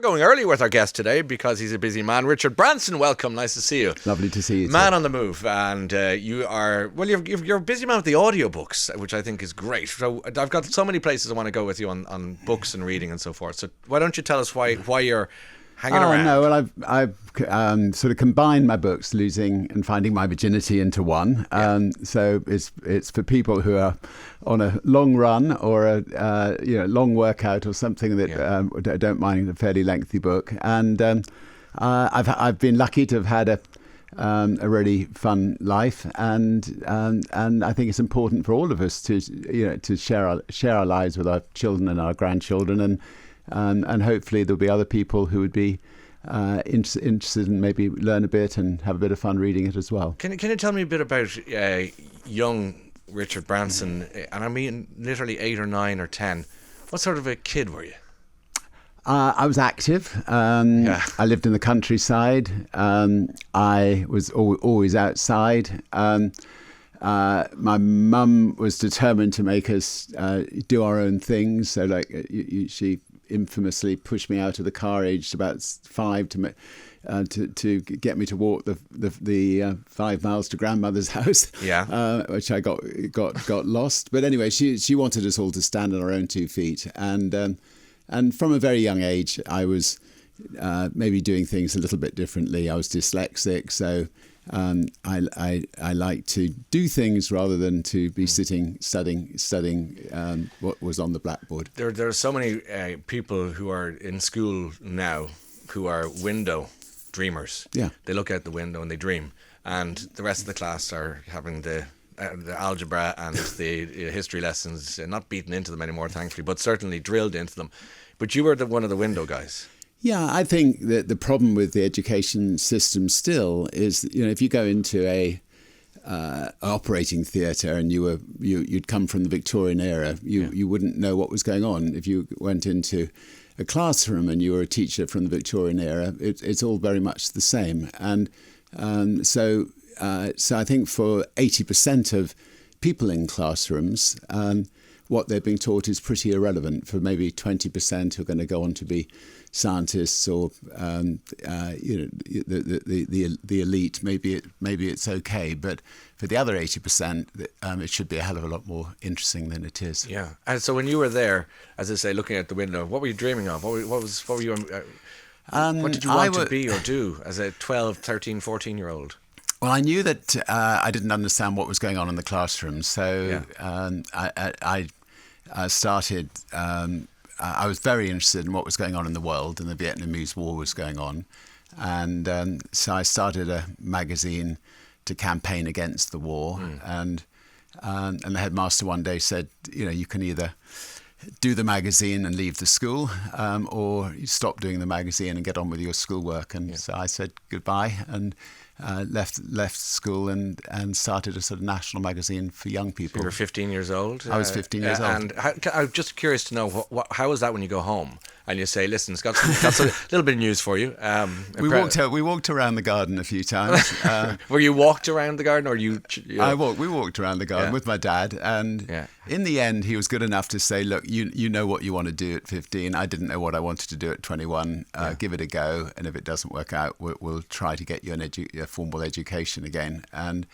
going early with our guest today because he's a busy man. Richard Branson, welcome. Nice to see you. Lovely to see you. Man on the move, and you are you're a busy man with the audiobooks, which I think is great. So I've got so many places I want to go with you on books and reading and so forth. So why don't you tell us why you're hanging around? No, well, I've sort of combined my books, Losing and Finding My Virginity, into one. So it's for people who are on a long run or a long workout or something that don't mind a fairly lengthy book. And I've been lucky to have had a really fun life, and I think it's important for all of us to share our lives with our children and our grandchildren, and hopefully there'll be other people who would be interested and maybe learn a bit and have a bit of fun reading it as well. Can you tell me a bit about young Richard Branson? And I mean literally 8 or 9 or 10. What sort of a kid were you? I was active. I lived in the countryside. I was always outside. My mum was determined to make us do our own things. So, she infamously pushed me out of the car aged about 5 to get me to walk the 5 miles to grandmother's house. Which I got lost. But anyway, she wanted us all to stand on our own 2 feet, and from a very young age, I was maybe doing things a little bit differently. I was dyslexic, so I like to do things rather than to be sitting studying what was on the blackboard. There are so many people who are in school now who are window dreamers. Yeah, they look out the window and they dream, and the rest of the class are having the algebra and the history lessons not beaten into them anymore, thankfully, but certainly drilled into them. But you were one of the window guys. Yeah, I think that the problem with the education system still is, if you go into a operating theatre and you'd come from the Victorian era, you wouldn't know what was going on. If you went into a classroom and you were a teacher from the Victorian era, it's all very much the same. And so I think for 80% of people in classrooms, what they're being taught is pretty irrelevant. For maybe 20% who are going to go on to be scientists or the elite, maybe it's okay, but for the other 80%, it should be a hell of a lot more interesting than it is. Yeah. And so when you were there, as I say, looking out the window, what were you dreaming of? What were you? What did you want to be or do as a 12, 13, 14-year-old? Well, I knew that I didn't understand what was going on in the classroom, so I started. I was very interested in what was going on in the world, and the Vietnamese War was going on, and so I started a magazine to campaign against the war. And the headmaster one day said, you can either do the magazine and leave the school, or you stop doing the magazine and get on with your schoolwork. And so I said goodbye and left school and started a sort of national magazine for young people. So you were 15 years old? I was 15 years old. And I'm just curious to know, how is that when you go home and you say, listen, it's got a little bit of news for you. We walked around the garden a few times. Were you walked around the garden, or you? We walked around the garden with my dad, and in the end, he was good enough to say, look, you know what you want to do at 15. I didn't know what I wanted to do at 21. Give it a go, and if it doesn't work out, we'll try to get you a formal education again. And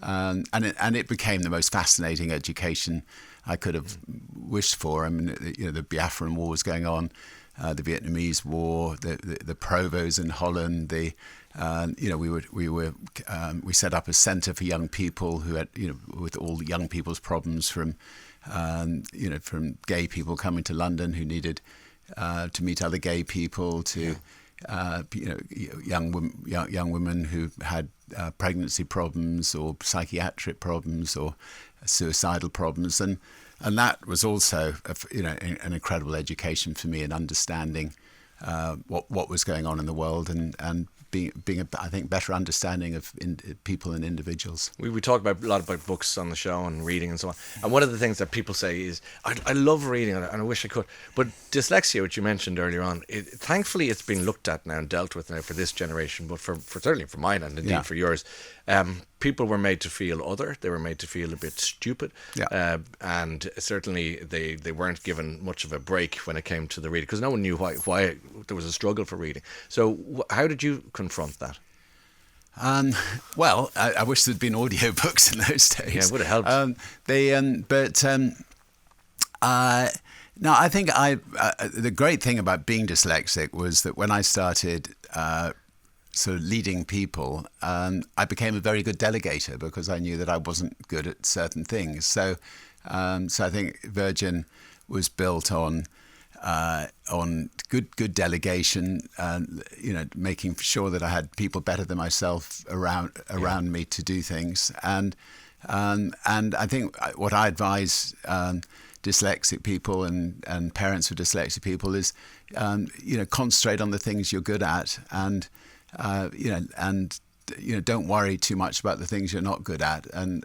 it became the most fascinating education I could have wished for. I mean, the Biafran War was going on, the Vietnamese War, the Provos in Holland. We set up a centre for young people who had, with all the young people's problems from gay people coming to London who needed to meet other gay people, to young women who had pregnancy problems or psychiatric problems or suicidal problems, and that was also an incredible education for me in understanding what was going on in the world and being I think better understanding of people and individuals. We talk a lot about books on the show and reading and so on, and one of the things that people say is I love reading and I wish I could, but dyslexia, which you mentioned earlier on, thankfully it's been looked at now and dealt with now for this generation, but for certainly for mine and indeed for yours, people were made to feel other. They were made to feel a bit stupid. Yeah. And certainly they weren't given much of a break when it came to the reading, because no one knew why there was a struggle for reading. So how did you confront that? Well, I wish there'd been audiobooks in those days. Yeah, it would have helped. No, I think the great thing about being dyslexic was that when I started sort of leading people, I became a very good delegator because I knew that I wasn't good at certain things. So I think Virgin was built on good delegation, and making sure that I had people better than myself around me to do things. And I think what I advise dyslexic people and parents of dyslexic people is concentrate on the things you're good at, and don't worry too much about the things you're not good at, and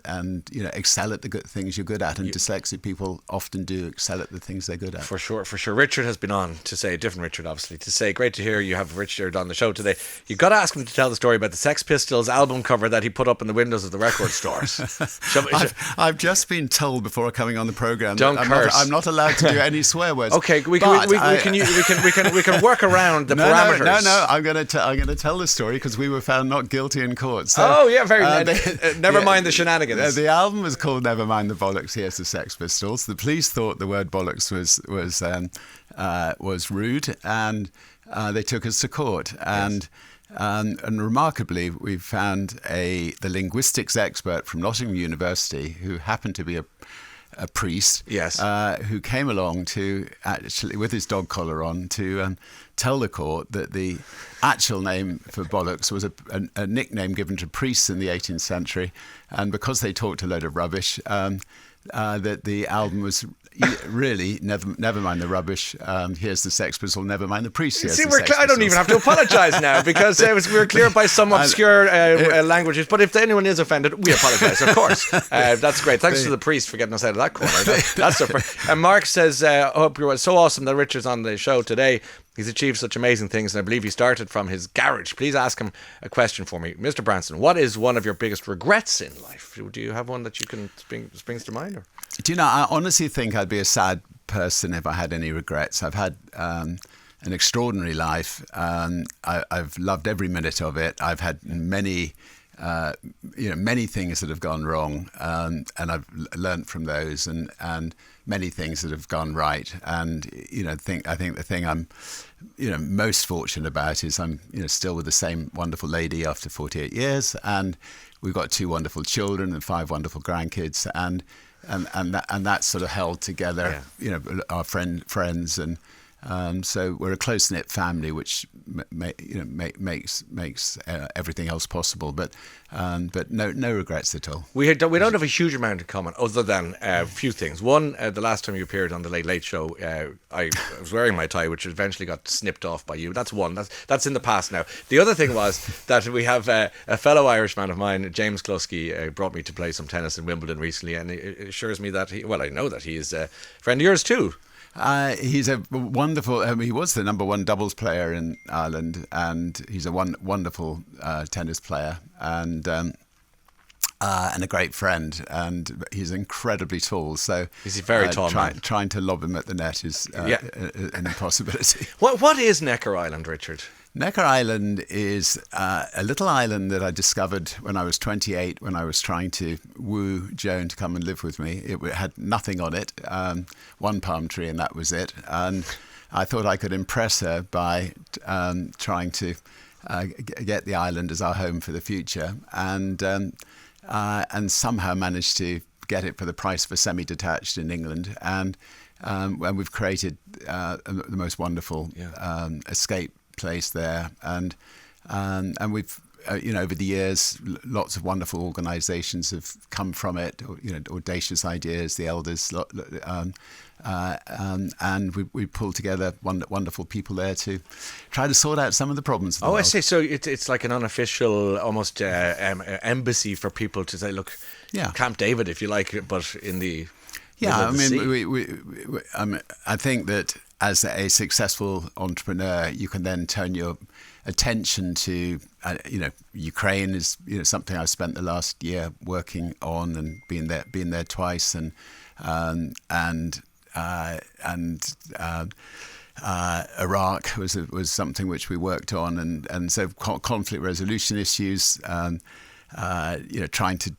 excel at the good things you're good at. And dyslexic people often do excel at the things they're good at. For sure. Richard has been on to say, different Richard obviously, to say, great to hear you have Richard on the show today. You've got to ask him to tell the story about the Sex Pistols album cover that he put up in the windows of the record stores. I've just been told before coming on the program that I'm not allowed to do any swear words. Okay, we can work around the parameters. No, I'm going to tell the story because we were found not guilty in court. So, very never mind the shenanigans. The album was called Never Mind the Bollocks, Here's the Sex Pistols. The police thought the word bollocks was rude, and they took us to court. And remarkably, we found the linguistics expert from Nottingham University, who happened to be a priest, who came along to actually, with his dog collar on, to tell the court that the actual name for bollocks was a nickname given to priests in the 18th century, and because they talked a load of rubbish, that the album was really never mind the rubbish. Here's the Sex Pistols. Never mind the priest. See, I don't even have to apologise now because we were clear by some obscure languages. But if anyone is offended, we apologise, of course. That's great. Thanks to the priest for getting us out of that corner. That's super. And Mark says, "I hope you're so awesome that Richard's on the show today. He's achieved such amazing things, and I believe he started from his garage. Please ask him a question for me, Mr. Branson. What is one of your biggest regrets in life? Do you have one that you can springs to mind? Or? Do you know? I honestly think I'd be a sad person if I had any regrets. I've had an extraordinary life. I've loved every minute of it. I've had many things that have gone wrong, and I've learnt from those, and many things that have gone right. And I think the thing I'm most fortunate about is I'm still with the same wonderful lady after 48 years, and we've got 2 wonderful children and 5 wonderful grandkids, and that's sort of held together. Our friends, and so we're a close-knit family, which makes everything else possible. But no regrets at all. We don't have a huge amount in common, other than a few things. One, the last time you appeared on the Late Late Show, I was wearing my tie, which eventually got snipped off by you. That's one. That's in the past now. The other thing was that we have a fellow Irishman of mine, James Cluskey, brought me to play some tennis in Wimbledon recently, and it assures me that I know that he is a friend of yours too. He's a wonderful. He was the number 1 doubles player in Ireland, and he's a wonderful tennis player, and a great friend. And he's incredibly tall. So he's a very tall man. Trying to lob him at the net is an impossibility. What is Necker Island, Richard? Necker Island is a little island that I discovered when I was 28, when I was trying to woo Joan to come and live with me. It had nothing on it, 1 palm tree, and that was it. And I thought I could impress her by trying to get the island as our home for the future, and somehow managed to get it for the price of a semi-detached in England. And we've created the most wonderful escape place there, and we've over the years, lots of wonderful organisations have come from it. Audacious Ideas, the Elders, and we pulled together wonderful people there to try to sort out some of the problems. Of the world. I see. So it's like an unofficial, almost embassy for people to say, look, Camp David, if you like, but in the I mean, I think that as a successful entrepreneur, you can then turn your attention to, Ukraine is something I've spent the last year working on and been there twice, and Iraq was something which we worked on, and so conflict resolution issues, trying to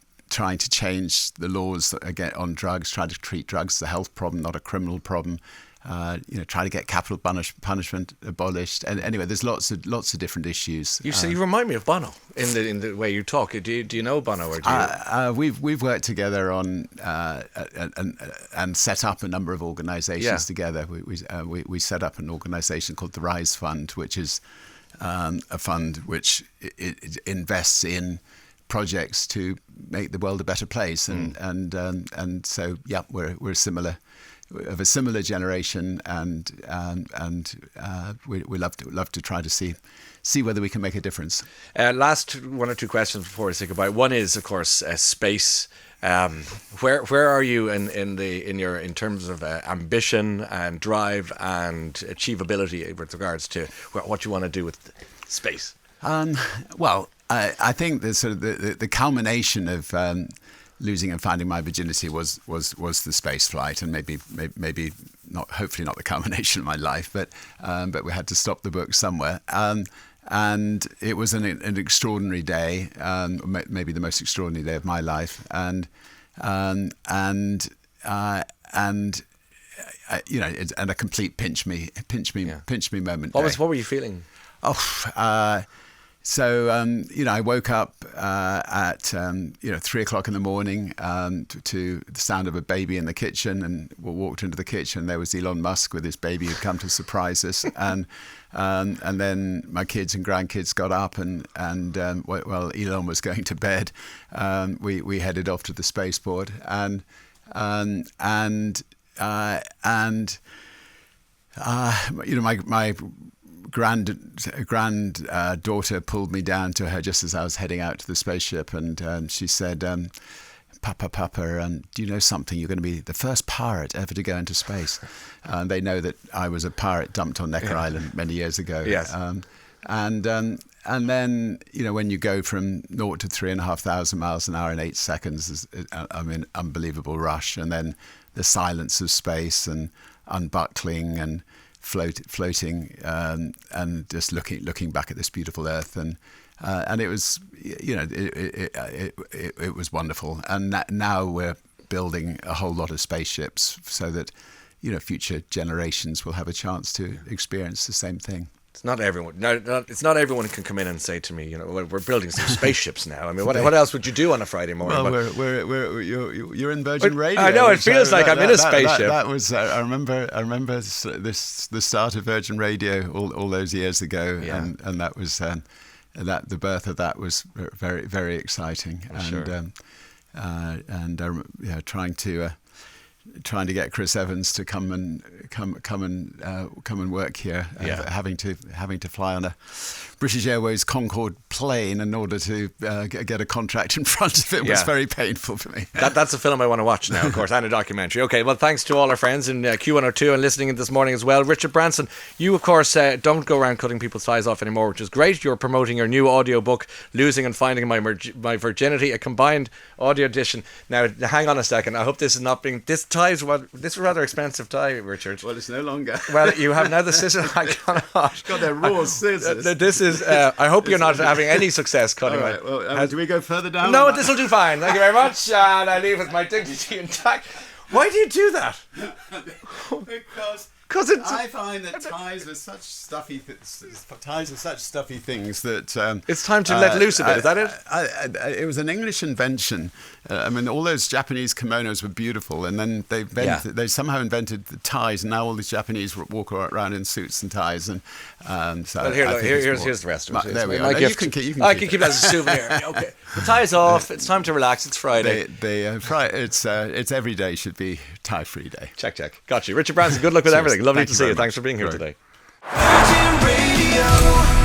change the laws again on drugs, trying to treat drugs as a health problem, not a criminal problem. Try to get capital punishment abolished, and anyway, there's lots of different issues. You remind me of Bono in the way you talk. Do you know Bono, or do you? We've worked together on and set up a number of organisations together. We set up an organisation called the Rise Fund, which is a fund which it invests in projects to make the world a better place, and so we're similar. Of a similar generation, and we love to try to see whether we can make a difference. Last one or two questions before we say goodbye. One is, of course, space. Where are you in terms of ambition and drive and achievability with regards to what you want to do with space? Well, I think the culmination of losing and finding my virginity was the space flight, and maybe not, hopefully not the culmination of my life, but we had to stop the book somewhere, and it was an extraordinary day, maybe the most extraordinary day of my life, and a complete pinch me moment. What were you feeling? So, I woke up at 3:00 in the morning to the sound of a baby in the kitchen, and walked into the kitchen. There was Elon Musk with his baby who'd come to surprise us, and then my kids and grandkids got up, and while Elon was going to bed, we headed off to the spaceport, and my granddaughter pulled me down to her just as I was heading out to the spaceship, and she said, Papa, do you know something? You're going to be the first pirate ever to go into space. They know that I was a pirate dumped on Necker Island many years ago. Yes. And then, when you go from 0 to 3,500 miles an hour in 8 seconds, is unbelievable rush. And then the silence of space and unbuckling and floating, and just looking back at this beautiful Earth, and it was, it was wonderful. And now we're building a whole lot of spaceships so that future generations will have a chance to experience the same thing. It's not everyone. It's not everyone who can come in and say to me, we're building some spaceships now. I mean, what else would you do on a Friday morning? Well, you're in Virgin Radio. I know, it feels like I'm in a spaceship. That was I remember the start of Virgin Radio all those years ago, and that was the birth of that was very, very exciting, trying to get Chris Evans to come and work here, having to fly on a British Airways Concorde plane in order to get a contract in front of it was very painful for me. That's a film I want to watch now, of course, and a documentary. Okay, well, thanks to all our friends in Q102 and listening in this morning as well. Richard Branson, you, of course, don't go around cutting people's ties off anymore, which is great. You're promoting your new audiobook, Losing and Finding My Virginity, a combined audio edition. Now, hang on a second. I hope this is not being... This is a rather expensive tie, Richard. Well, it's no longer. Well, you have now the scissors. I cannot. Got their raw scissors. This is... I hope you're not having any success cutting it. Right, well, do we go further down? No, this will do fine. Thank you very much. And I leave with my dignity intact. Why do you do that? Because I find that ties are such stuffy things that it's time to let loose a bit. Is that it? It was an English invention. All those Japanese kimonos were beautiful, and then they somehow invented the ties, and now all these Japanese walk around in suits and ties. And so here's the rest of it. There we are. You can keep that as a souvenir. Okay, the tie's off. It's time to relax. It's Friday. It's every day should be tie-free day. Check. Got you. Richard Branson, good luck with everything. Lovely to see you. Thanks for being here today. Virgin Radio.